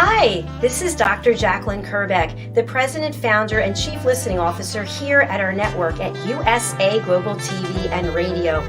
Hi, this is Dr. JACALYN KERBECK, the President, Founder, and Chief Listening Officer here at our network at USA Global TV and Radio.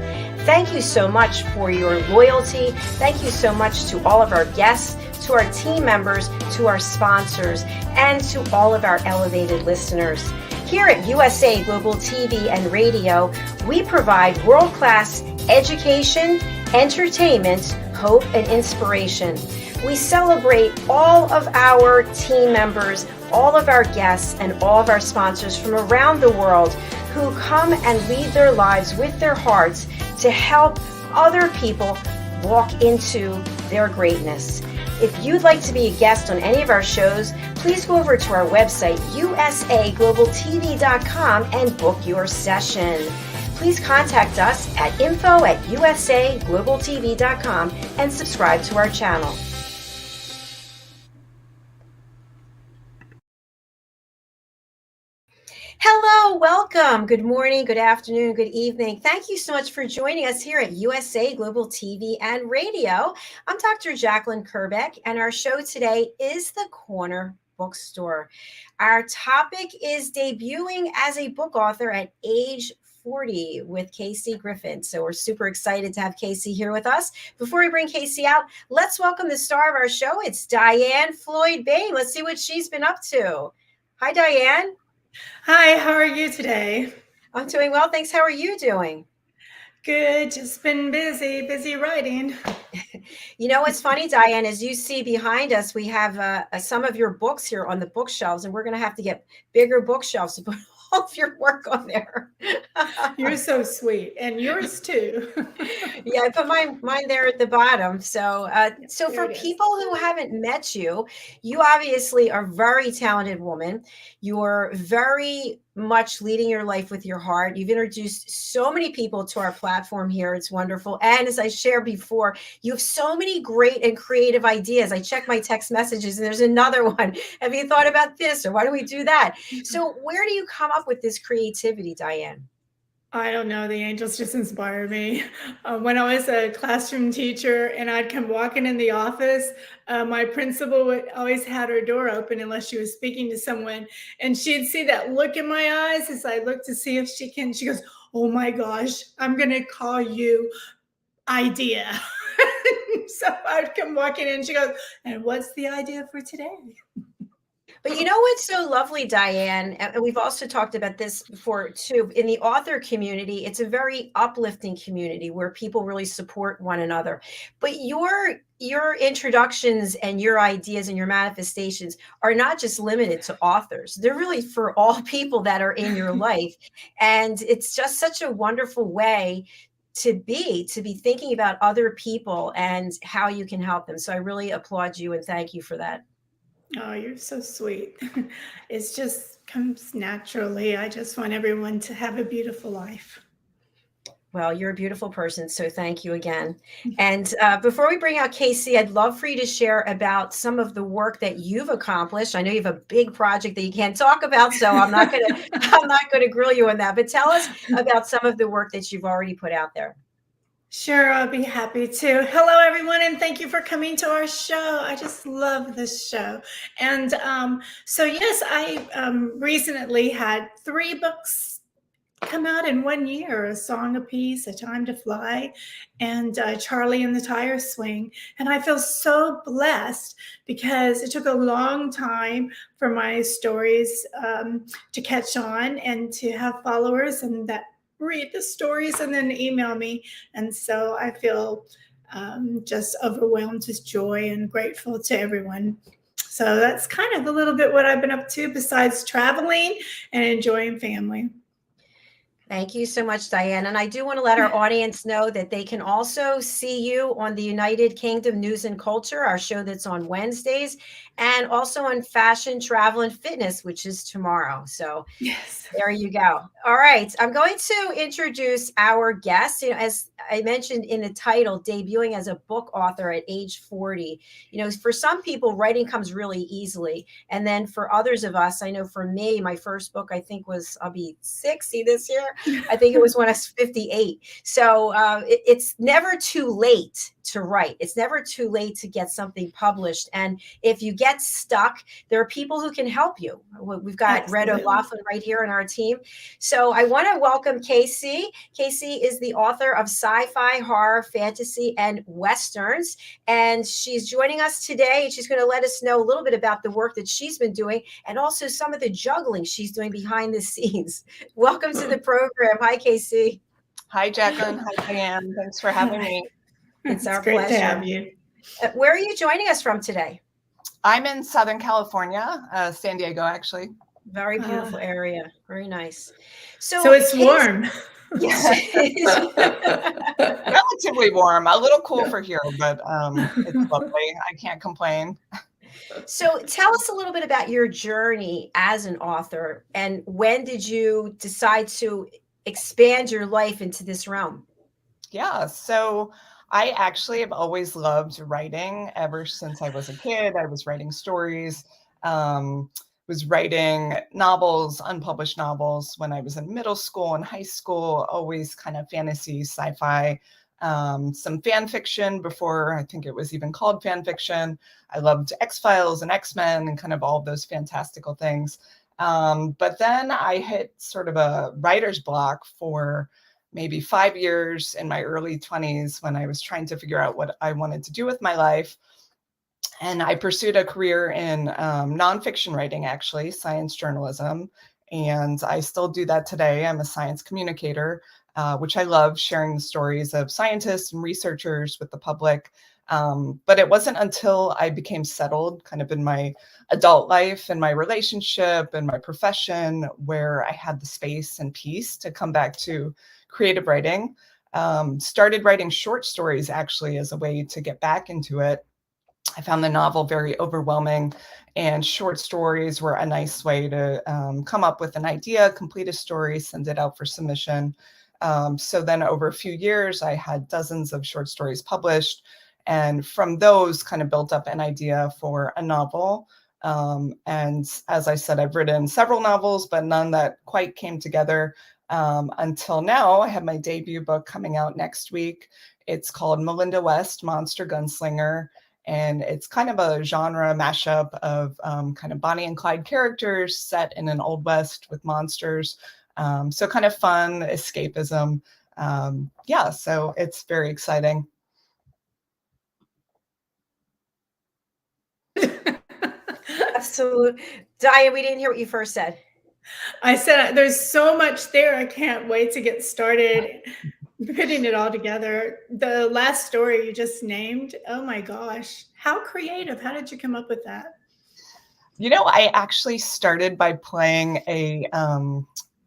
Thank you so much for your loyalty. Thank you so much to all of our guests, to our team members, to our sponsors, and to all of our elevated listeners. Here at USA Global TV and Radio, we provide world-class education, entertainment, hope, and inspiration. We celebrate all of our team members, all of our guests, and all of our sponsors from around the world who come and lead their lives with their hearts to help other people walk into their greatness. If you'd like to be a guest on any of our shows, please go over to our website, usaglobaltv.com, and book your session. Please contact us at info@usaglobaltv.com and subscribe to our channel. Hello, welcome. Good morning, good afternoon, good evening. Thank you so much for joining us here at USA Global TV and Radio. I'm Dr. JACALYN KERBECK, and our show today is The Corner Bookstore. Our topic is debuting as a book author at age 40 with Casey Griffin. So we're super excited to have Casey here with us. Before we bring Casey out, let's welcome the star of our show. It's DIANN FLOYD. Let's see what she's been up to. Hi, DIANN. Hi, how are you today? I'm doing well, thanks. How are you doing? Good, just been busy writing. You know what's funny, DIANN, as you see behind us, we have some of your books here on the bookshelves, and we're going to have to get bigger bookshelves to put all of your work on there. You're so sweet, and yours too. Yeah, I put mine there at the bottom. So for people who haven't met you, you obviously are a very talented woman. You're very much leading your life with your heart. You've introduced so many people to our platform here. It's wonderful. And as I shared before, you have so many great and creative ideas. I check my text messages and there's another one. Have you thought about this? Or why don't we do that? So where do you come up with this creativity, DIANN? I don't know. The angels just inspire me. When I was a classroom teacher and I'd come walking in the office, my principal always had her door open unless she was speaking to someone. And she'd see that look in my eyes as I looked to see if she goes, "Oh my gosh, I'm going to call you idea." So I'd come walking in and she goes, "And what's the idea for today?" But you know what's so lovely, DIANN, and we've also talked about this before too, in the author community, it's a very uplifting community where people really support one another. But your introductions and your ideas and your manifestations are not just limited to authors. They're really for all people that are in your life. And it's just such a wonderful way to be thinking about other people and how you can help them. So I really applaud you and thank you for that. Oh, you're so sweet. It just comes naturally. I just want everyone to have a beautiful life. Well, you're a beautiful person, so thank you again. And before we bring out Casey, I'd love for you to share about some of the work that you've accomplished. I know you have a big project that you can't talk about, so I'm not going to grill you on that. But tell us about some of the work that you've already put out there. Sure, I'll be happy to. Hello, everyone, and thank you for coming to our show. I just love this show. And so, yes, I recently had 3 books come out in 1 year: A Song of Peace, A Time to Fly, and Charlie and the Tire Swing. And I feel so blessed because it took a long time for my stories to catch on and to have followers and that read the stories and then email me. And so I feel just overwhelmed with joy and grateful to everyone. So that's kind of a little bit what I've been up to besides traveling and enjoying family. Thank you so much, DIANN. And I do want to let our audience know that they can also see you on the United Kingdom News and Culture, our show that's on Wednesdays, and also on Fashion, Travel, and Fitness, which is tomorrow. So yes, there you go. All right. I'm going to introduce our guest. As I mentioned in the title, debuting as a book author at age 40. For some people, writing comes really easily. And then for others of us, I know for me, my first book, I think I'll be 60 this year. I think it was when I was 58. So it's never too late to write. It's never too late to get something published. And if you get stuck, there are people who can help you. We've got Red O'Loughlin right here in our team. So I want to welcome Casey. Casey is the author of sci-fi, horror, fantasy, and westerns. And she's joining us today. She's going to let us know a little bit about the work that she's been doing and also some of the juggling she's doing behind the scenes. Welcome to the program. Hi, Casey. Hi, Jacqueline. Hi, Diane. Thanks for having me. It's our great pleasure to have you. Where are you joining us from today? I'm in Southern California, San Diego, actually. Very beautiful area. Very nice. So it's warm. Relatively warm, a little cool for here, but it's lovely. I can't complain. So tell us a little bit about your journey as an author, and when did you decide to expand your life into this realm? Yeah, so I actually have always loved writing ever since I was a kid. I was writing stories, was writing novels, unpublished novels when I was in middle school and high school, always kind of fantasy, sci-fi, some fan fiction before I think it was even called fan fiction. I loved X-Files and X-Men and kind of all of those fantastical things. But then I hit sort of a writer's block for maybe 5 years in my early 20s when I was trying to figure out what I wanted to do with my life. And I pursued a career in nonfiction writing, actually, science journalism. And I still do that today. I'm a science communicator, which I love, sharing the stories of scientists and researchers with the public. But it wasn't until I became settled kind of in my adult life and my relationship and my profession where I had the space and peace to come back to creative writing. Started writing short stories actually as a way to get back into it. I found the novel very overwhelming, and short stories were a nice way to come up with an idea, complete a story, send it out for submission. So then over a few years, I had dozens of short stories published. And from those kind of built up an idea for a novel. And as I said, I've written several novels, but none that quite came together until now. I have my debut book coming out next week. It's called Melinda West, Monster Gunslinger. And it's kind of a genre mashup of kind of Bonnie and Clyde characters set in an Old West with monsters. So kind of fun escapism. Yeah, so it's very exciting. Absolutely. Diane, we didn't hear what you first said. I said there's so much there. I can't wait to get started putting it all together. The last story you just named, oh my gosh, how creative. How did you come up with that? You know, I actually started by playing a,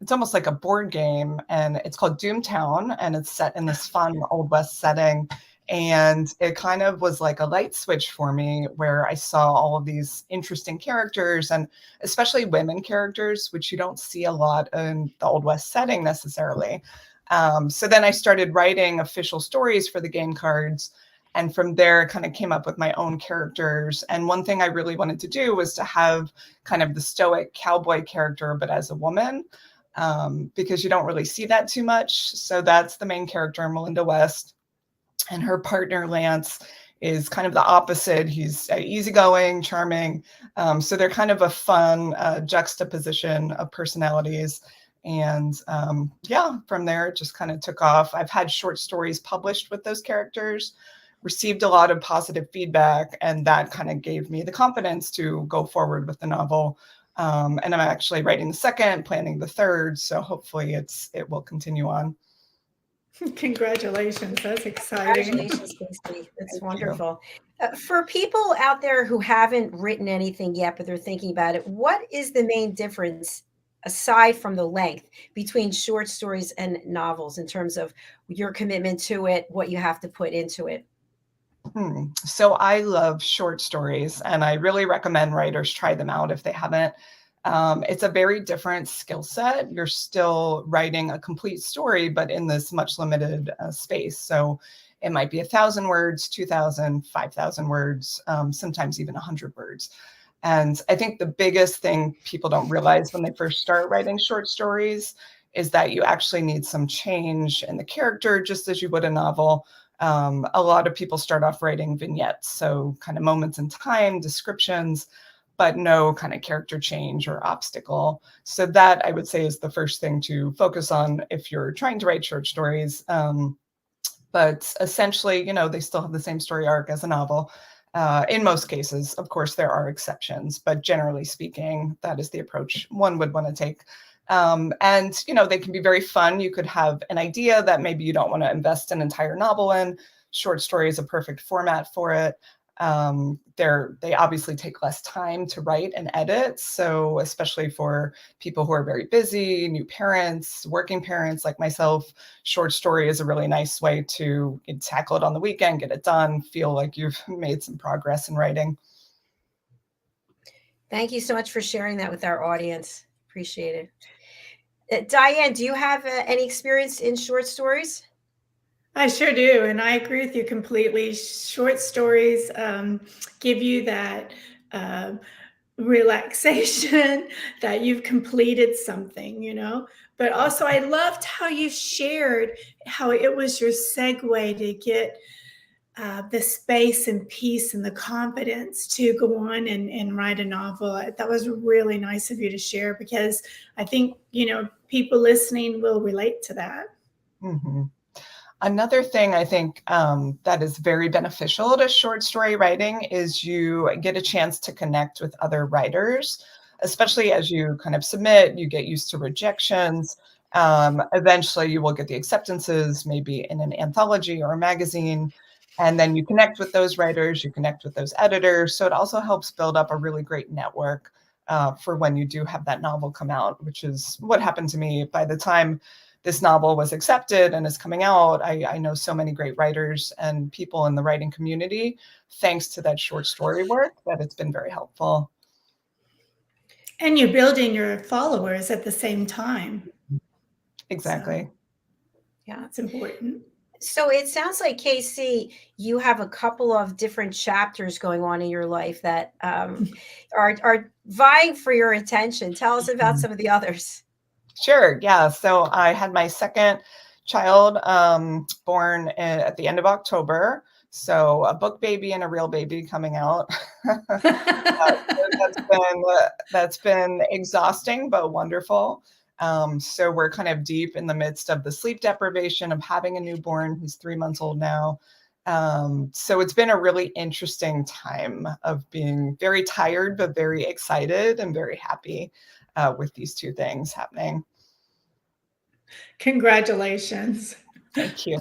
it's almost like a board game, and it's called Doomtown, and it's set in this fun Old West setting. And it kind of was like a light switch for me where I saw all of these interesting characters, and especially women characters, which you don't see a lot in the Old West setting necessarily. So then I started writing official stories for the game cards. And from there, I kind of came up with my own characters. And one thing I really wanted to do was to have kind of the stoic cowboy character, but as a woman, because you don't really see that too much. So that's the main character, Melinda West. And her partner, Lance, is kind of the opposite. He's easygoing, charming. So they're kind of a fun juxtaposition of personalities. And yeah, from there, it just kind of took off. I've had short stories published with those characters, received a lot of positive feedback, and that kind of gave me the confidence to go forward with the novel. And I'm actually writing the second, planning the third. So hopefully it will continue on. Congratulations. That's exciting. Congratulations, Casey. That's wonderful. For people out there who haven't written anything yet, but they're thinking about it, what is the main difference, aside from the length, between short stories and novels in terms of your commitment to it, what you have to put into it? So I love short stories, and I really recommend writers try them out if they haven't. It's a very different skill set. You're still writing a complete story, but in this much limited space. So it might be 1,000 words, 2,000, 5,000 words, sometimes even 100 words. And I think the biggest thing people don't realize when they first start writing short stories is that you actually need some change in the character, just as you would a novel. A lot of people start off writing vignettes, so kind of moments in time, descriptions, but no kind of character change or obstacle. So that, I would say, is the first thing to focus on if you're trying to write short stories. But essentially, they still have the same story arc as a novel. In most cases, of course, there are exceptions, but generally speaking, that is the approach one would want to take. And, they can be very fun. You could have an idea that maybe you don't want to invest an entire novel in. Short story is a perfect format for it. They obviously take less time to write and edit. So especially for people who are very busy, new parents, working parents like myself, short story is a really nice way to tackle it on the weekend, get it done, feel like you've made some progress in writing. Thank you so much for sharing that with our audience. Appreciate it. Diann, do you have any experience in short stories? I sure do. And I agree with you completely. Short stories give you that relaxation that you've completed something. But also, I loved how you shared how it was your segue to get the space and peace and the confidence to go on and write a novel. That was really nice of you to share, because I think, people listening will relate to that. Mm-hmm. Another thing I think that is very beneficial to short story writing is you get a chance to connect with other writers, especially as you kind of submit, you get used to rejections. Eventually you will get the acceptances, maybe in an anthology or a magazine, and then you connect with those writers, you connect with those editors. So it also helps build up a really great network for when you do have that novel come out, which is what happened to me. By the time this novel was accepted and is coming out, I know so many great writers and people in the writing community, thanks to that short story work, that it's been very helpful. And you're building your followers at the same time. Exactly. So, yeah, it's important. So it sounds like, Casey, you have a couple of different chapters going on in your life that are vying for your attention. Tell us about some of the others. Sure. Yeah. So I had my second child born at the end of October. So a book baby and a real baby coming out. That's been exhausting, but wonderful. So we're kind of deep in the midst of the sleep deprivation of having a newborn. He's 3 months old now. So it's been a really interesting time of being very tired, but very excited and very happy with these two things happening. Congratulations. Thank you.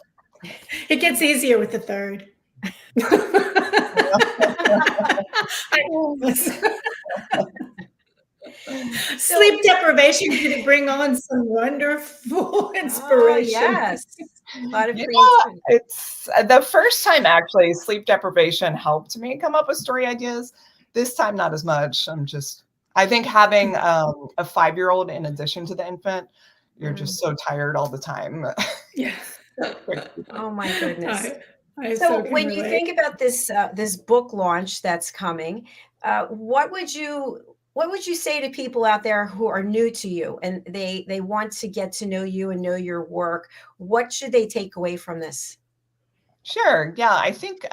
It gets easier with the third. Sleep deprivation can bring on some wonderful inspiration. Oh, yes. A lot of creativity. It's the first time actually sleep deprivation helped me come up with story ideas. This time, not as much. I think having a 5-year-old in addition to the infant, you're just so tired all the time. Yeah. Oh my goodness. So when you think about this book launch that's coming, what would you say to people out there who are new to you and they want to get to know you and know your work? What should they take away from this? Sure. Yeah, I think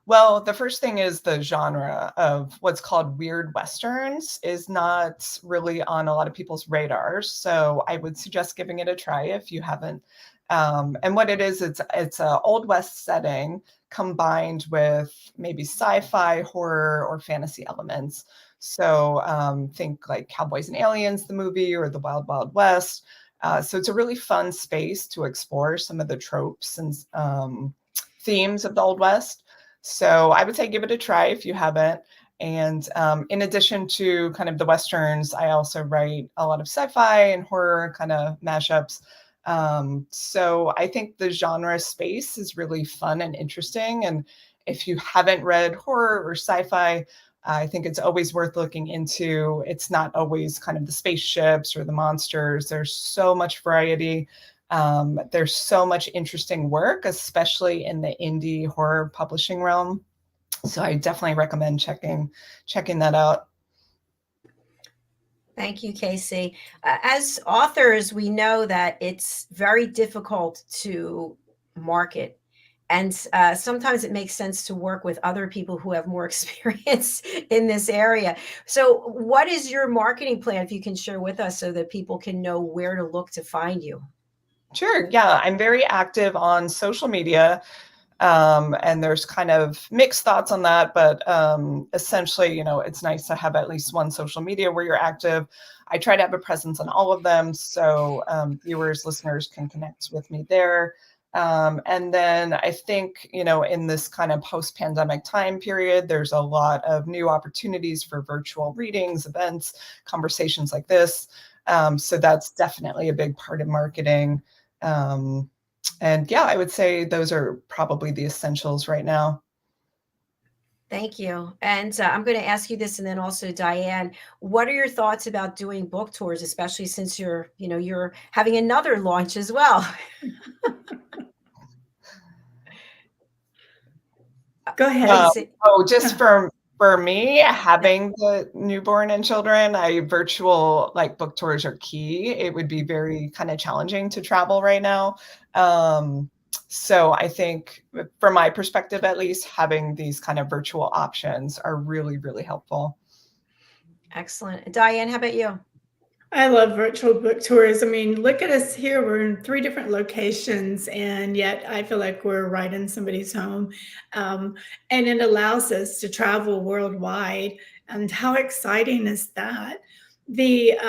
well, the first thing is the genre of what's called weird Westerns is not really on a lot of people's radars. So I would suggest giving it a try if you haven't. And what it is, it's an Old West setting combined with maybe sci-fi, horror, or fantasy elements. So think like Cowboys and Aliens, the movie, or The Wild Wild West. So it's a really fun space to explore some of the tropes and themes of the Old West. So I would say give it a try if you haven't. And in addition to kind of the Westerns, I also write a lot of sci-fi and horror kind of mashups. So I think the genre space is really fun and interesting. And if you haven't read horror or sci-fi, I think it's always worth looking into. It's not always kind of the spaceships or the monsters. There's so much variety. There's so much interesting work, especially in the indie horror publishing realm. So I definitely recommend checking that out. Thank you, Casey. As authors, we know that it's very difficult to market And sometimes it makes sense to work with other people who have more experience in this area. So what is your marketing plan, if you can share with us, so that people can know where to look to find you? Sure. Yeah, I'm very active on social media. And there's kind of mixed thoughts on that, but essentially, it's nice to have at least one social media where you're active. I try to have a presence on all of them, so viewers, listeners can connect with me there. And then I think, in this kind of post-pandemic time period, there's a lot of new opportunities for virtual readings, events, conversations like this. So that's definitely a big part of marketing. And yeah, I would say those are probably the essentials right now. Thank you. And I'm going to ask you this, and then also Diane, what are your thoughts about doing book tours, especially since you're having another launch as well? Go ahead. Just for me, having the newborn and children, virtual book tours are key. It would be very kind of challenging to travel right now. So I think from my perspective, at least, having these kind of virtual options are really, really helpful. Excellent. Diane, how about you? I love virtual book tours. I mean, look at us here. We're in 3 different locations, and yet I feel like we're right in somebody's home. And it allows us to travel worldwide. And how exciting is that? But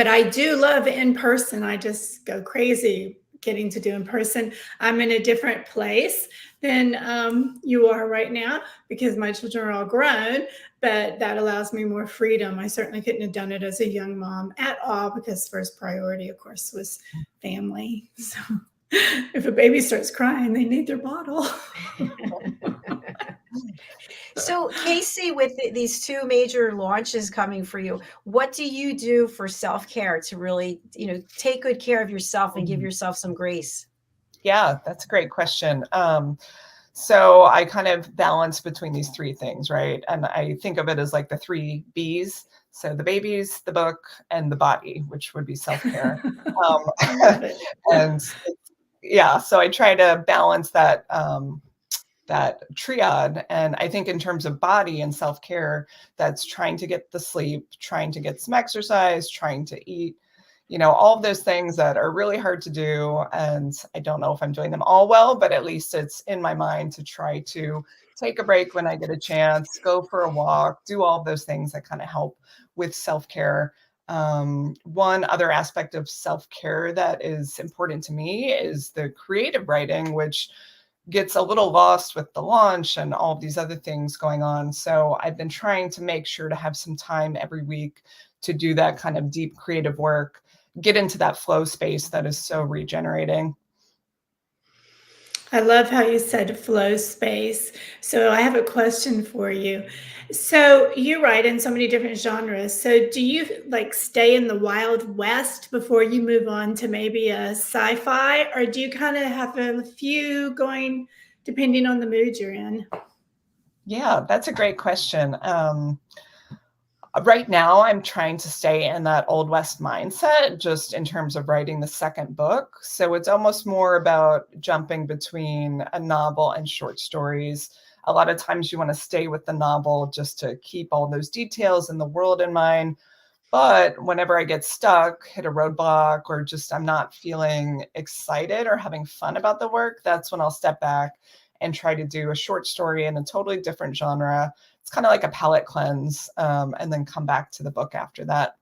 I do love in person. I just go crazy getting to do in person. I'm in a different place than you are right now because my children are all grown, but that allows me more freedom. I certainly couldn't have done it as a young mom at all because first priority, of course, was family. So if a baby starts crying, they need their bottle. So Casey, with these 2 major launches coming for you, what do you do for self-care to really, take good care of yourself and give yourself some grace? Yeah, that's a great question. So I kind of balance between these 3 things, right? And I think of it as like the 3 B's. So the babies, the book, and the body, which would be self-care. And yeah, so I try to balance that that triad. And I think in terms of body and self-care, that's trying to get the sleep, trying to get some exercise, trying to eat, all of those things that are really hard to do. And I don't know if I'm doing them all well, but at least it's in my mind to try to take a break when I get a chance, go for a walk, do all of those things that kind of help with self-care. One other aspect of self-care that is important to me is the creative writing, which gets a little lost with the launch and all of these other things going on. So I've been trying to make sure to have some time every week to do that kind of deep creative work, get into that flow space that is so regenerating. I love how you said flow space. So I have a question for you. So you write in so many different genres. So do you stay in the Wild West before you move on to maybe a sci-fi, or do you kind of have a few going depending on the mood you're in? Yeah, that's a great question. Right now, I'm trying to stay in that Old West mindset, just in terms of writing the second book. So it's almost more about jumping between a novel and short stories. A lot of times you want to stay with the novel just to keep all those details in the world in mind. But whenever I get stuck, hit a roadblock, or just I'm not feeling excited or having fun about the work, that's when I'll step back and try to do a short story in a totally different genre. It's kind of like a palate cleanse, and then come back to the book after that.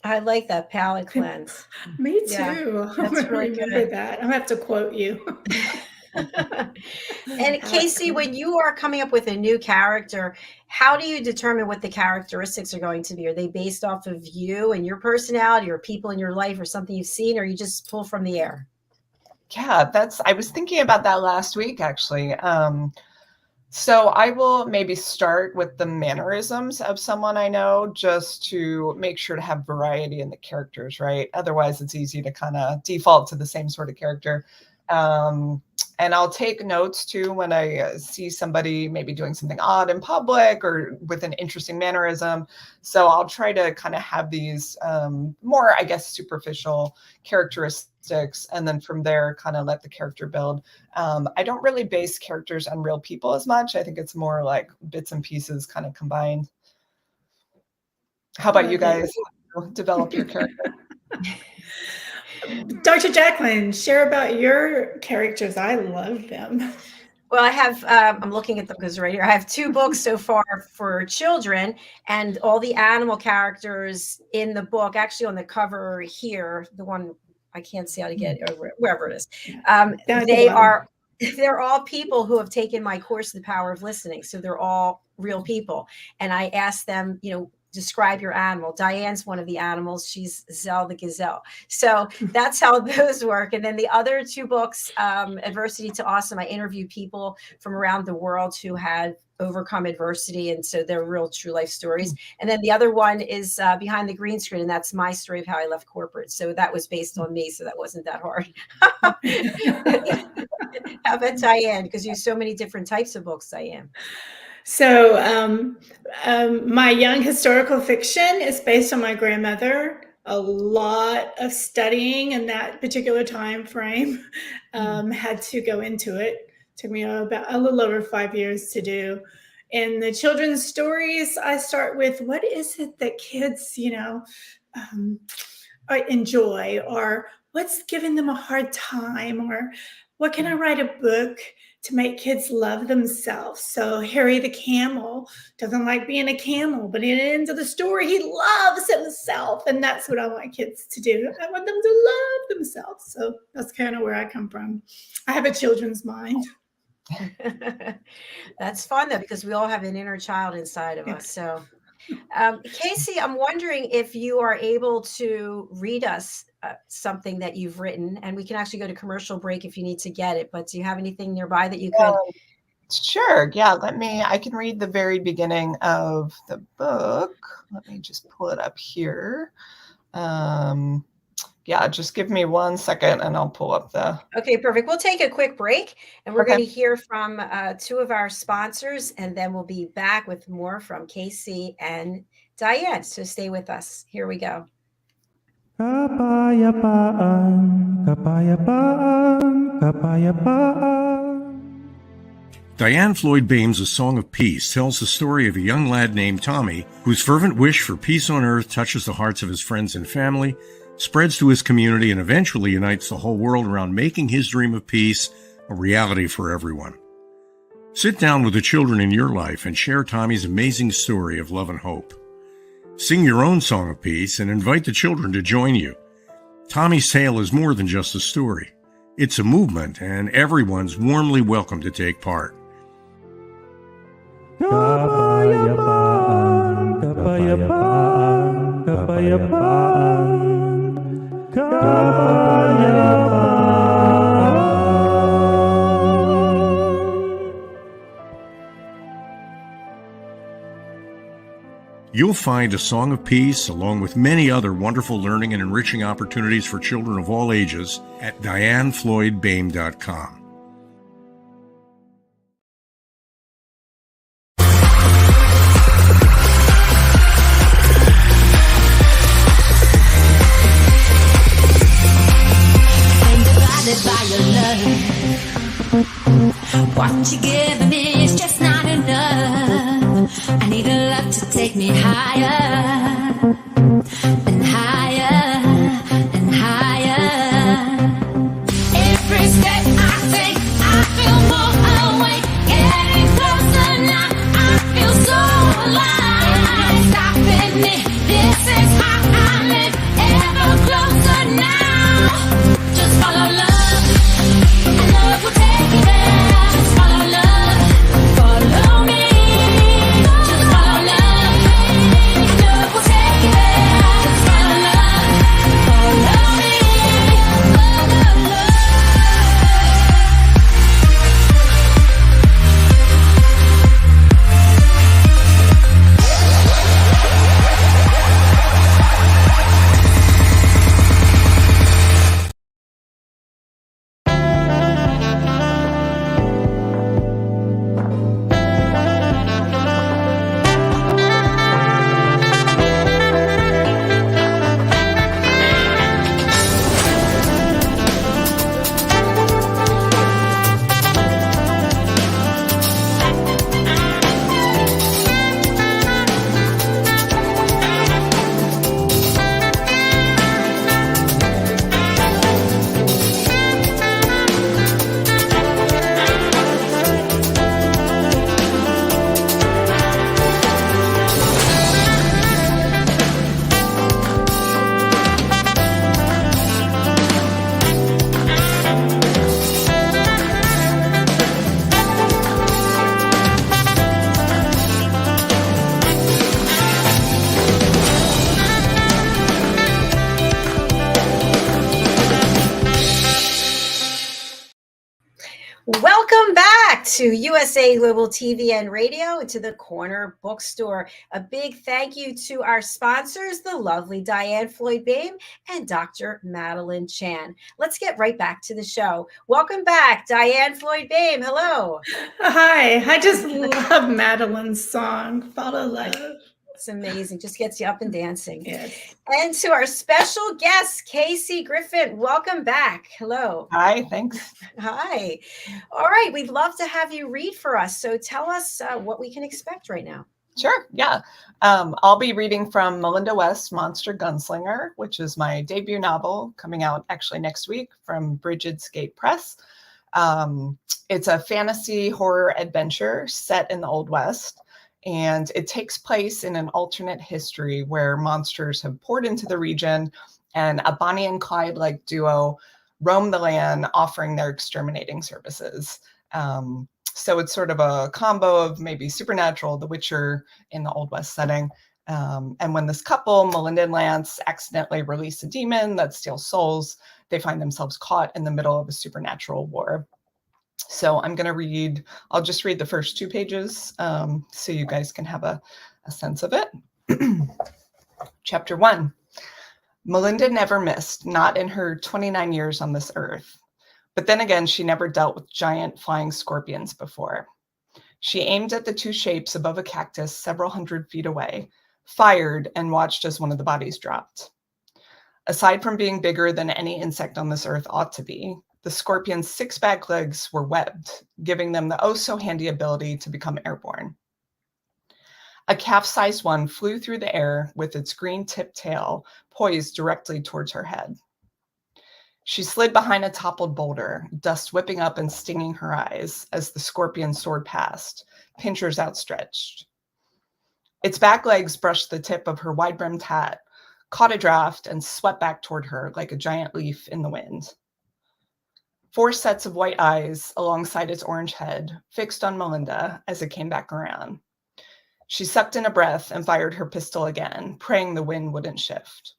I like that palate cleanse. Me too. Yeah, I'm that's gonna really remember good. that. I'm gonna have to quote you. And Casey, when you are coming up with a new character, how do you determine what the characteristics are going to be? Are they based off of you and your personality, or people in your life, or something you've seen, or you just pull from the air? Yeah, I was thinking about that last week, actually. So I will maybe start with the mannerisms of someone I know, just to make sure to have variety in the characters, right? Otherwise, it's easy to kind of default to the same sort of character. And I'll take notes too when I see somebody maybe doing something odd in public or with an interesting mannerism. So I'll try to kind of have these more, I guess, superficial characteristics characteristics, and then from there kind of let the character build. I don't really base characters on real people as much. I think it's more like bits and pieces kind of combined. How about you guys? How do you develop your character? Dr. JACALYN, share about your characters. I love them. Well, I have, I'm looking at them because right here, I have 2 books so far for children, and all the animal characters in the book, actually on the cover here, the one I can't see how to get it, or wherever it is. They're all people who have taken my course, The Power of Listening. So they're all real people. And I asked them, describe your animal. Diane's one of the animals. She's Zell the gazelle. So that's how those work. And then the other 2 books, Adversity to Awesome, I interview people from around the world who had overcome adversity. And so they're real true life stories. And then the other one is Behind the Green Screen. And that's my story of how I left corporate. So that was based on me. So that wasn't that hard. How about Diane? Because you have so many different types of books, Diane. So my young historical fiction is based on my grandmother. A lot of studying in that particular time frame had to go into it. Took me about a little over 5 years to do. In the children's stories, I start with what is it that kids, enjoy, or what's giving them a hard time, or what can I write a book to make kids love themselves? So Harry the camel doesn't like being a camel, but at the end of the story, he loves himself. And that's what I want kids to do. I want them to love themselves. So that's kind of where I come from. I have a children's mind. That's fun, though, because we all have an inner child inside of us. So Casey, I'm wondering if you are able to read us something that you've written, and we can actually go to commercial break if you need to get it, but do you have anything nearby that you could? Sure. Yeah. I can read the very beginning of the book. Let me just pull it up here. Just give me 1 second and I'll pull up the. Okay, perfect. We'll take a quick break and we're going to hear from 2 of our sponsors, and then we'll be back with more from Casey and Diane. So stay with us. Here we go. Kapayapaan, kapayapaan, kapayapaan. Diann Floyd BOEHM's A Song of Peace tells the story of a young lad named Tommy whose fervent wish for peace on earth touches the hearts of his friends and family, spreads to his community, and eventually unites the whole world around making his dream of peace a reality for everyone. Sit down with the children in your life and share Tommy's amazing story of love and hope. Sing your own song of peace and invite the children to join you. Tommy's tale is more than just a story. It's a movement, and everyone's warmly welcome to take part. Kapayapaan, kapayapaan, kapayapaan, kapayapaan. You'll find A Song of Peace, along with many other wonderful learning and enriching opportunities for children of all ages, at DiannFloydBOEHM.com. By your love, what you giving me is just not enough. I need a love to take me higher and higher and higher. Every step I take, I feel more awake. Getting closer now, I feel so alive. Stopping me, this is how I live. Ever closer now, just follow love. Love will take you there. Just follow love. Follow me. Just follow love. Love will take you there. Just follow to USA Global TV and Radio, and to the Corner Bookstore. A big thank you to our sponsors, the lovely Diann Floyd BOEHM and Dr. Madeline Chan. Let's get right back to the show. Welcome back, Diann Floyd BOEHM. Hello. Hi. I just love Madeline's song, Follow Love. It's amazing. Just gets you up and dancing. Yes. And to our special guest, Casey Griffin. Welcome back. Hello. Hi, thanks. Hi. All right. We'd love to have you read for us. So tell us what we can expect right now. Sure, yeah. I'll be reading from Melinda West's Monster Gunslinger, which is my debut novel coming out actually next week from Brigid's Gate Press. It's a fantasy horror adventure set in the Old West. And it takes place in an alternate history where monsters have poured into the region and a Bonnie and Clyde-like duo roam the land offering their exterminating services. So it's sort of a combo of maybe Supernatural, The Witcher in the Old West setting. And when this couple, Melinda and Lance, accidentally release a demon that steals souls, they find themselves caught in the middle of a supernatural war. So I'll just read the first 2 pages so you guys can have a sense of it. Chapter 1. Melinda never missed, not in her 29 years on this earth. But then again, she never dealt with giant flying scorpions before. She aimed at the 2 shapes above a cactus several hundred feet away, fired, and watched as one of the bodies dropped. Aside from being bigger than any insect on this earth ought to be, the scorpion's 6 back legs were webbed, giving them the oh-so-handy ability to become airborne. A calf-sized one flew through the air with its green-tipped tail poised directly towards her head. She slid behind a toppled boulder, dust whipping up and stinging her eyes as the scorpion soared past, pincers outstretched. Its back legs brushed the tip of her wide-brimmed hat, caught a draft, and swept back toward her like a giant leaf in the wind. 4 sets of white eyes alongside its orange head fixed on Melinda as it came back around. She sucked in a breath and fired her pistol again, praying the wind wouldn't shift.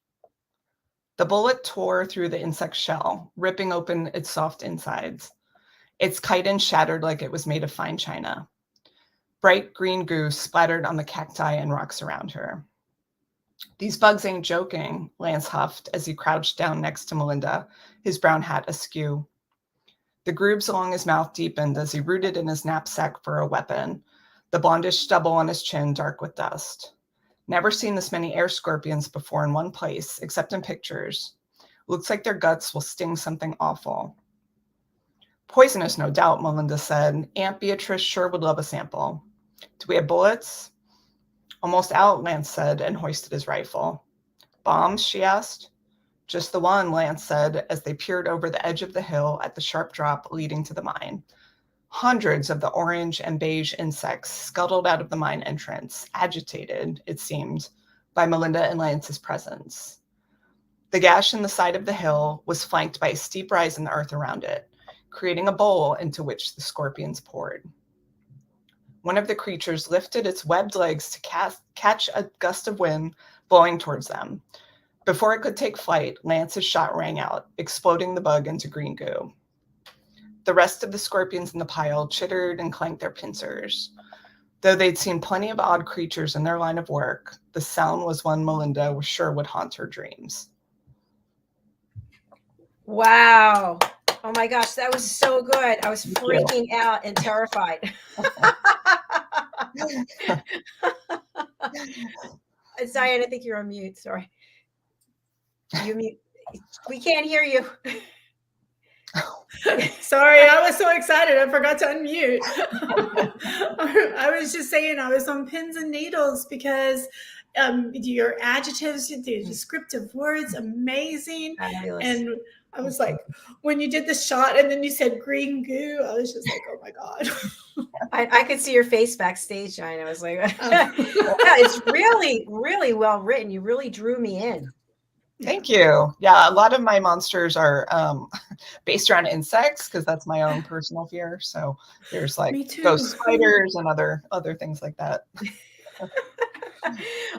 The bullet tore through the insect's shell, ripping open its soft insides. Its chitin shattered like it was made of fine china. Bright green goo splattered on the cacti and rocks around her. "These bugs ain't joking," Lance huffed as he crouched down next to Melinda, his brown hat askew. The grooves along his mouth deepened as he rooted in his knapsack for a weapon, the blondish stubble on his chin dark with dust. Never seen this many air scorpions before in one place, except in pictures. Looks like their guts will sting something awful. Poisonous, no doubt, Melinda said. Aunt Beatrice sure would love a sample. Do we have bullets? Almost out, Lance said, and hoisted his rifle. Bombs, she asked. Just the one, Lance said, as they peered over the edge of the hill at the sharp drop leading to the mine. Hundreds of the orange and beige insects scuttled out of the mine entrance, agitated, it seemed, by Melinda and Lance's presence. The gash in the side of the hill was flanked by a steep rise in the earth around it, creating a bowl into which the scorpions poured. One of the creatures lifted its webbed legs to catch a gust of wind blowing towards them. Before it could take flight, Lance's shot rang out, exploding the bug into green goo. The rest of the scorpions in the pile chittered and clanked their pincers. Though they'd seen plenty of odd creatures in their line of work, the sound was one Melinda was sure would haunt her dreams. Wow. Oh my gosh, that was so good. I was freaking out and terrified. Diann, I think you're on mute. Sorry. You mute. We can't hear you. Sorry, I was so excited. I forgot to unmute. I was just saying I was on pins and needles because your adjectives, your descriptive words, amazing. Fabulous. And I was like, when you did the shot and then you said green goo, I was just like, oh my God. I could see your face backstage, Diann. I was like, yeah, it's really, really well written. You really drew me in. Thank you. Yeah, a lot of my monsters are based around insects because that's my own personal fear. So there's like ghost spiders and other things like that.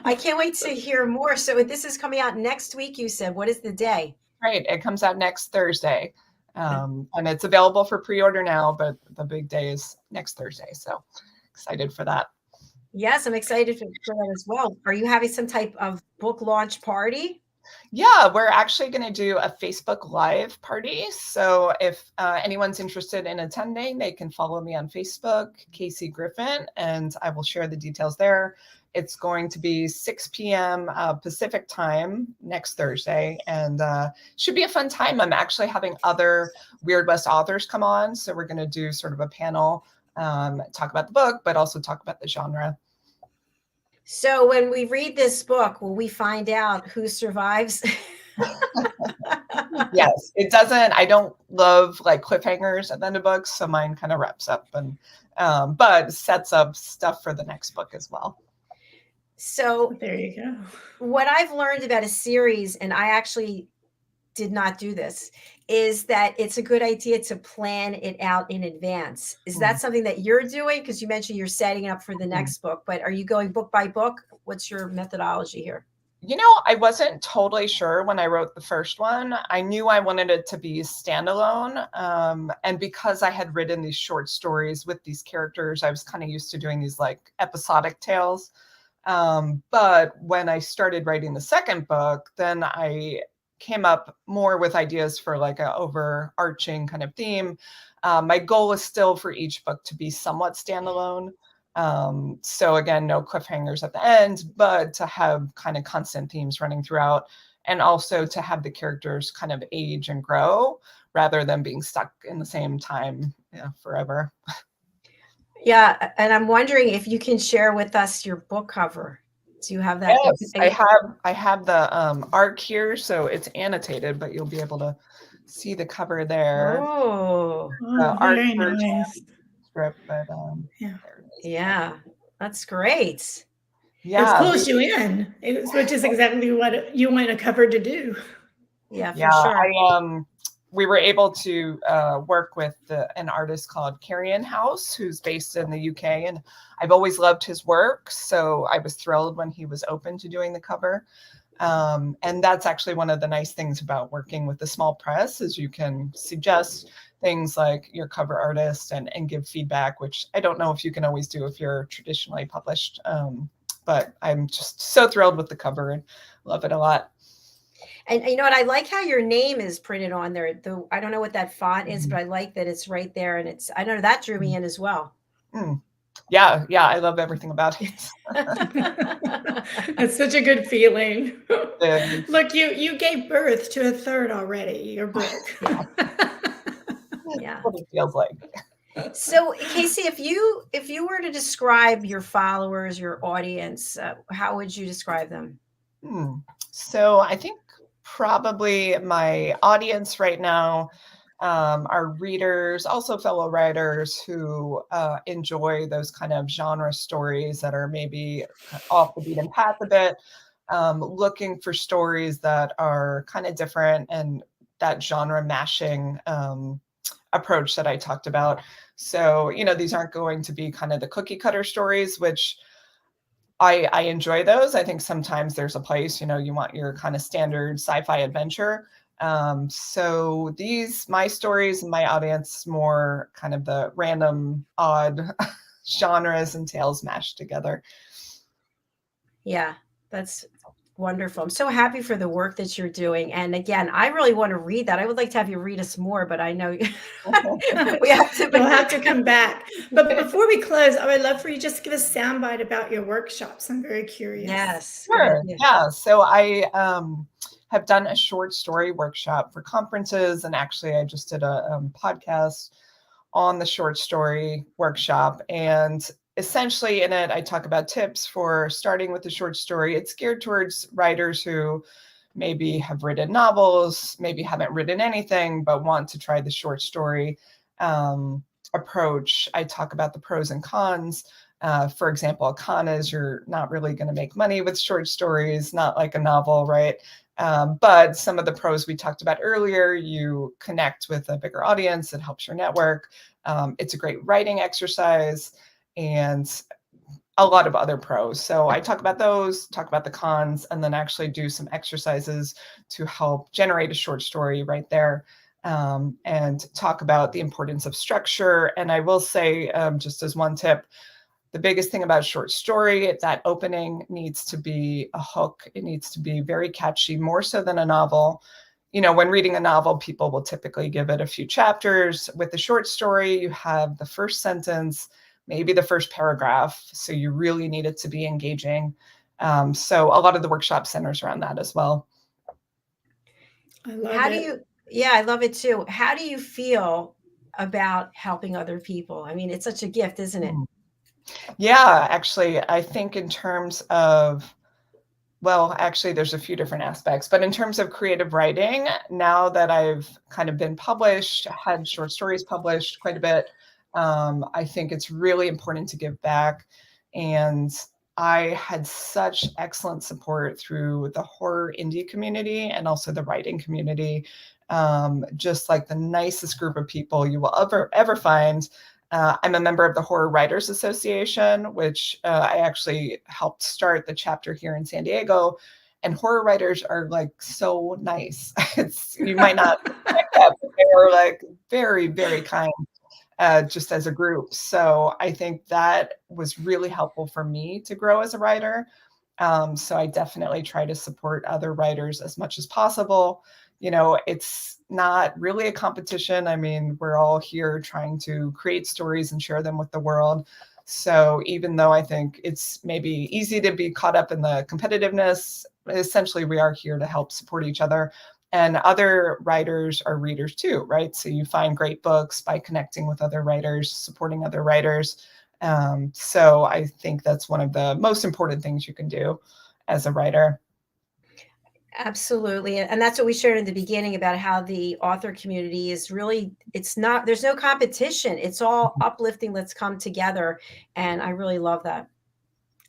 I can't wait to hear more. So this is coming out next week, you said. What is the day? Right. It comes out next Thursday. And it's available for pre-order now, but the big day is next Thursday. So excited for that. Yes, I'm excited for that as well. Are you having some type of book launch party? Yeah, we're actually going to do a Facebook Live party. So if anyone's interested in attending, they can follow me on Facebook, Casey Griffin, and I will share the details there. It's going to be 6 p.m. Pacific time next Thursday, and should be a fun time. I'm actually having other Weird West authors come on. So we're going to do sort of a panel, talk about the book, but also talk about the genre. So when we read this book, will we find out who survives? Yes, it doesn't. I don't love like cliffhangers at the end of books, so mine kind of wraps up and but sets up stuff for the next book as well. So there you go. What I've learned about a series, and I actually did not do this, is that it's a good idea to plan it out in advance. Is that something that you're doing? Because you mentioned you're setting up for the next book, but are you going book by book? What's your methodology here? You know, I wasn't totally sure when I wrote the first one. I knew I wanted it to be standalone. And because I had written these short stories with these characters, I was kind of used to doing these like episodic tales. But when I started writing the second book, then I came up more with ideas for like an overarching kind of theme. My goal is still for each book to be somewhat standalone. So again, no cliffhangers at the end, but to have kind of constant themes running throughout, and also to have the characters kind of age and grow rather than being stuck in the same time forever. Yeah, and I'm wondering if you can share with us your book cover. Do you have that? Yes, I have the art here, so it's annotated, but you'll be able to see the cover there. Oh, very nice. Script, but yeah, that's great. Yeah, it pulls you in, which is exactly what you want a cover to do. Yeah, for sure. We were able to work with an artist called Carrion House, who's based in the UK, and I've always loved his work. So I was thrilled when he was open to doing the cover. And that's actually one of the nice things about working with the small press is you can suggest things like your cover artist and give feedback, which I don't know if you can always do if you're traditionally published. But I'm just so thrilled with the cover and love it a lot. And you know what? I like how your name is printed on there. I don't know what that font is, but I like that it's right there. And I know that drew me in as well. Yeah, I love everything about it. It's such a good feeling. Look, you gave birth to a third already, your book. Yeah. What it feels like. So Casey, if you were to describe your followers, your audience, how would you describe them? So I think probably my audience right now are readers, also fellow writers who enjoy those kind of genre stories that are maybe off the beaten path a bit, looking for stories that are kind of different and that genre mashing approach that I talked about. So, these aren't going to be kind of the cookie cutter stories, which I enjoy those. I think sometimes there's a place, you want your kind of standard sci-fi adventure. So my stories and my audience, more kind of the random, odd genres and tales mashed together. Yeah, that's wonderful. I'm so happy for the work that you're doing. And again, I really want to read that. I would like to have you read us more, but I know we'll have to come back. But before we close, I would love for you just to give a soundbite about your workshops. I'm very curious. Yes. Sure. Yeah. So I have done a short story workshop for conferences, and actually I just did a podcast on the short story workshop. And essentially in it, I talk about tips for starting with the short story. It's geared towards writers who maybe have written novels, maybe haven't written anything, but want to try the short story approach. I talk about the pros and cons. For example, a con is you're not really going to make money with short stories, not like a novel, right? But some of the pros we talked about earlier, you connect with a bigger audience, it helps your network. It's a great writing exercise, and a lot of other pros. So I talk about those, talk about the cons, and then actually do some exercises to help generate a short story right there. and talk about the importance of structure. And I will say, just as one tip, the biggest thing about a short story, that opening needs to be a hook. It needs to be very catchy, more so than a novel. You know, when reading a novel, people will typically give it a few chapters. With the short story, you have the first sentence, maybe the first paragraph. So you really need it to be engaging. So a lot of the workshop centers around that as well. I love How do it. you, yeah, I love it too. How do you feel about helping other people? I mean, it's such a gift, isn't it? Yeah, actually, I think in terms of, well, actually, there's a few different aspects, but in terms of creative writing, now that I've kind of been published, had short stories published quite a bit, I think it's really important to give back. And I had such excellent support through the horror indie community and also the writing community. Just like the nicest group of people you will ever find. I'm a member of the Horror Writers Association, which I actually helped start the chapter here in San Diego. And horror writers are like so nice. You might not expect that, but they are like very, very kind, just as a group. So I think that was really helpful for me to grow as a writer. So I definitely try to support other writers as much as possible. You know, it's not really a competition. I mean, we're all here trying to create stories and share them with the world. So even though I think it's maybe easy to be caught up in the competitiveness, essentially we are here to help support each other. And other writers are readers too, right? So you find great books by connecting with other writers, supporting other writers. So I think that's one of the most important things you can do as a writer. Absolutely. And that's what we shared in the beginning about how the author community is really, it's not, there's no competition. It's all uplifting. Let's come together. And I really love that.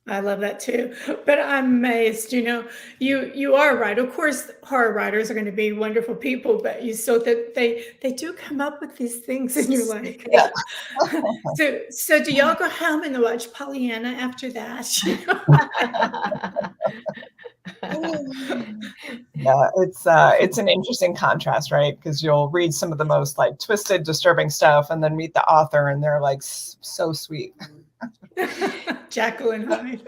I love that too. But I'm amazed, you are right. Of course, horror writers are going to be wonderful people, but you still that they do come up with these things and you're like, Yeah. so do y'all go home and watch Pollyanna after that? Yeah, it's an interesting contrast, right? Because you'll read some of the most like twisted, disturbing stuff and then meet the author and they're like so sweet. JACALYN, hi.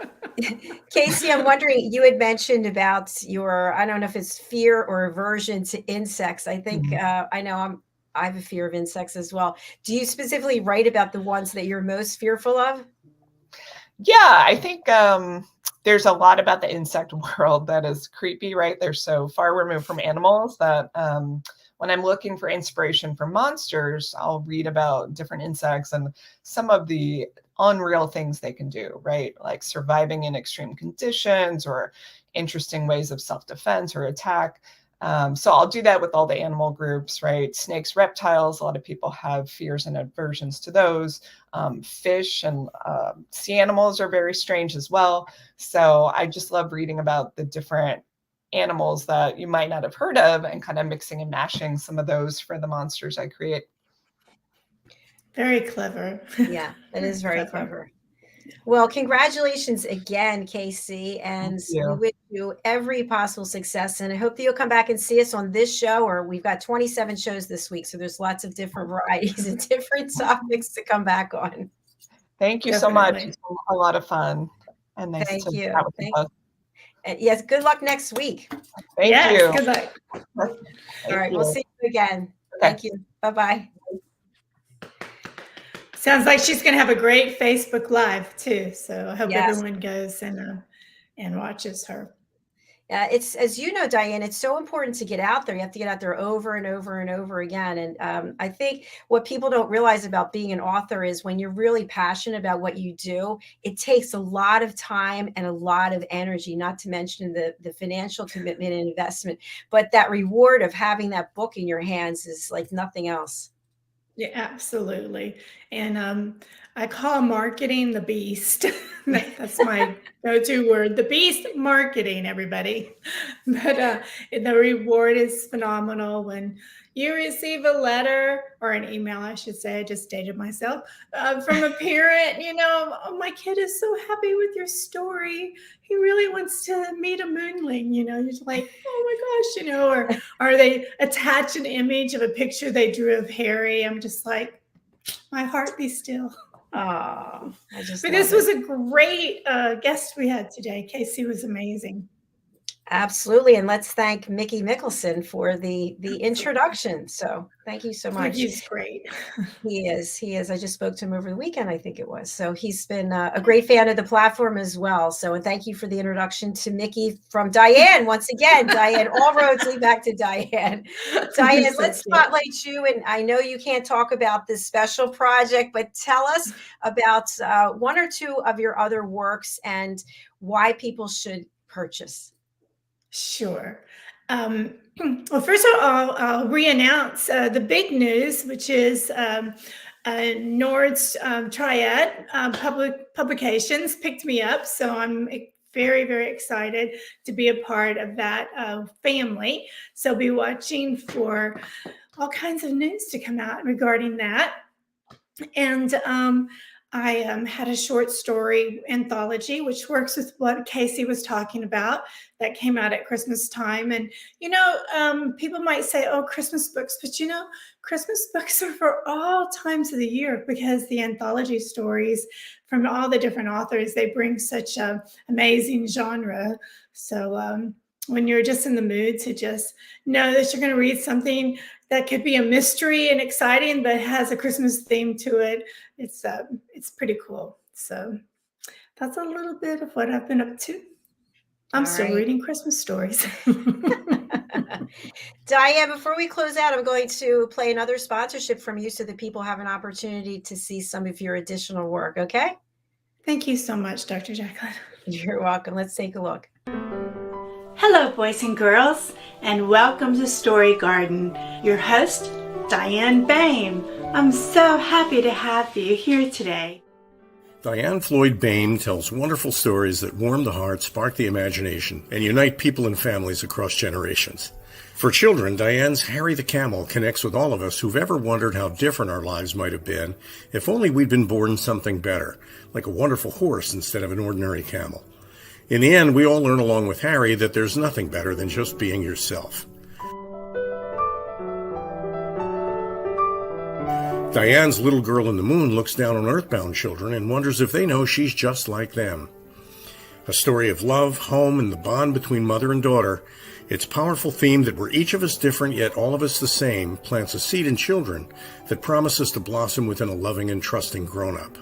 Casey, I'm wondering, you had mentioned about your, I don't know if it's fear or aversion to insects. I think, I know I have a fear of insects as well. Do you specifically write about the ones that you're most fearful of? Yeah, I think there's a lot about the insect world that is creepy, right? They're so far removed from animals that when I'm looking for inspiration for monsters, I'll read about different insects and some of the unreal things they can do, right? Like surviving in extreme conditions or interesting ways of self-defense or attack. So I'll do that with all the animal groups, right? Snakes, reptiles, a lot of people have fears and aversions to those. Fish and sea animals are very strange as well. So I just love reading about the different animals that you might not have heard of and kind of mixing and mashing some of those for the monsters I create. Very clever. Yeah, that is very clever. Well, congratulations again, Casey, and we wish you every possible success. And I hope that you'll come back and see us on this show, or we've got 27 shows this week. So there's lots of different varieties and different topics to come back on. Thank you so much. It's been a lot of fun. And nice Thank to you. chat with you both. And yes, good luck next week. Thank you. Good luck. All right, we'll see you again. Okay. Thank you. Bye-bye. Sounds like she's going to have a great Facebook Live too. So I hope Yes. everyone goes and watches her. It's, as you know, Diane, it's so important to get out there. You have to get out there over and over and over again. And I think what people don't realize about being an author is when you're really passionate about what you do, it takes a lot of time and a lot of energy, not to mention the financial commitment and investment. But that reward of having that book in your hands is like nothing else. Yeah, absolutely. And I call marketing the beast. That's my go-to word, the beast marketing, everybody. But the reward is phenomenal when you receive a letter or an email, I should say, I just dated myself, from a parent, oh, my kid is so happy with your story. He really wants to meet a moonling, you're just like, oh my gosh, or they attach an image of a picture they drew of Harry. I'm just like, my heart be still. Oh, But this was a great guest we had today. Casey was amazing. Absolutely. And let's thank Mickey Mickelson for the introduction. So thank you so much. He's great. He is. I just spoke to him over the weekend, I think it was. So he's been a great fan of the platform as well. So, and thank you for the introduction to Mickey from Diann. Once again, Diann, all roads lead back to Diann. Diann, let's spotlight you. And I know you can't talk about this special project, but tell us about one or two of your other works and why people should purchase. Sure. Well, first of all, I'll re-announce the big news, which is Nord's Triad Publications picked me up. So I'm very, very excited to be a part of that family. So be watching for all kinds of news to come out regarding that. And I had a short story anthology, which works with what Casey was talking about, that came out at Christmas time. And, people might say, oh, Christmas books, but Christmas books are for all times of the year, because the anthology stories from all the different authors, they bring such an amazing genre. So when you're just in the mood to just know that you're going to read something that could be a mystery and exciting, but has a Christmas theme to it, it's pretty cool. So that's a little bit of what I've been up to. I'm still reading Christmas stories. Diann, before we close out, I'm going to play another sponsorship from you so that people have an opportunity to see some of your additional work, okay? Thank you so much, Dr. JACALYN. You're welcome. Let's take a look. Hello, boys and girls, and welcome to Story Garden. Your host, Diann BOEHM. I'm so happy to have you here today. Diann Floyd BOEHM tells wonderful stories that warm the heart, spark the imagination, and unite people and families across generations. For children, Diann's Harry the Camel connects with all of us who've ever wondered how different our lives might have been if only we'd been born something better, like a wonderful horse instead of an ordinary camel. In the end, we all learn along with Harry that there's nothing better than just being yourself. Diann's Little Girl in the Moon looks down on earthbound children and wonders if they know she's just like them. A story of love, home, and the bond between mother and daughter, its powerful theme that we're each of us different yet all of us the same plants a seed in children that promises to blossom within a loving and trusting grown-up.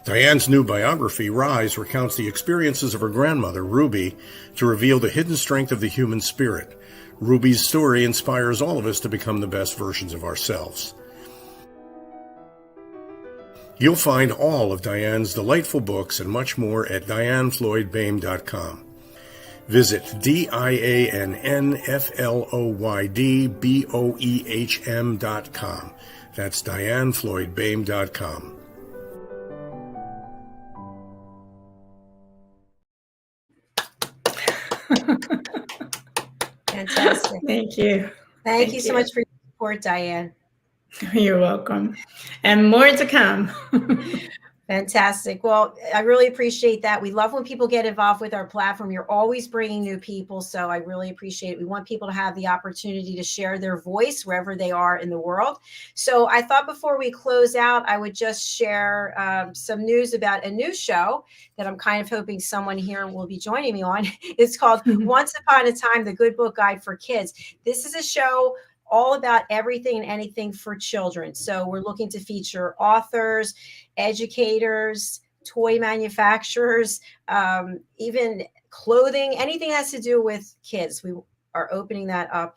Diann's new biography, Rise, recounts the experiences of her grandmother, Ruby, to reveal the hidden strength of the human spirit. Ruby's story inspires all of us to become the best versions of ourselves. You'll find all of Diann's delightful books and much more at DiannFloydBOEHM.com. Visit DIANNFLOYDBOEHM.com. That's DiannFloydBOEHM.com. Fantastic. Thank you. Thank you so much for your support, Diann. You're welcome. And more to come. Fantastic. Well, I really appreciate that. We love when people get involved with our platform. You're always bringing new people, so I really appreciate it. We want people to have the opportunity to share their voice wherever they are in the world. So I thought before we close out, I would just share some news about a new show that I'm kind of hoping someone here will be joining me on. It's called Once Upon a Time, The Good Book Guide for Kids. This is a show all about everything and anything for children. So we're looking to feature authors, educators, toy manufacturers, even clothing, anything that has to do with kids. We are opening that up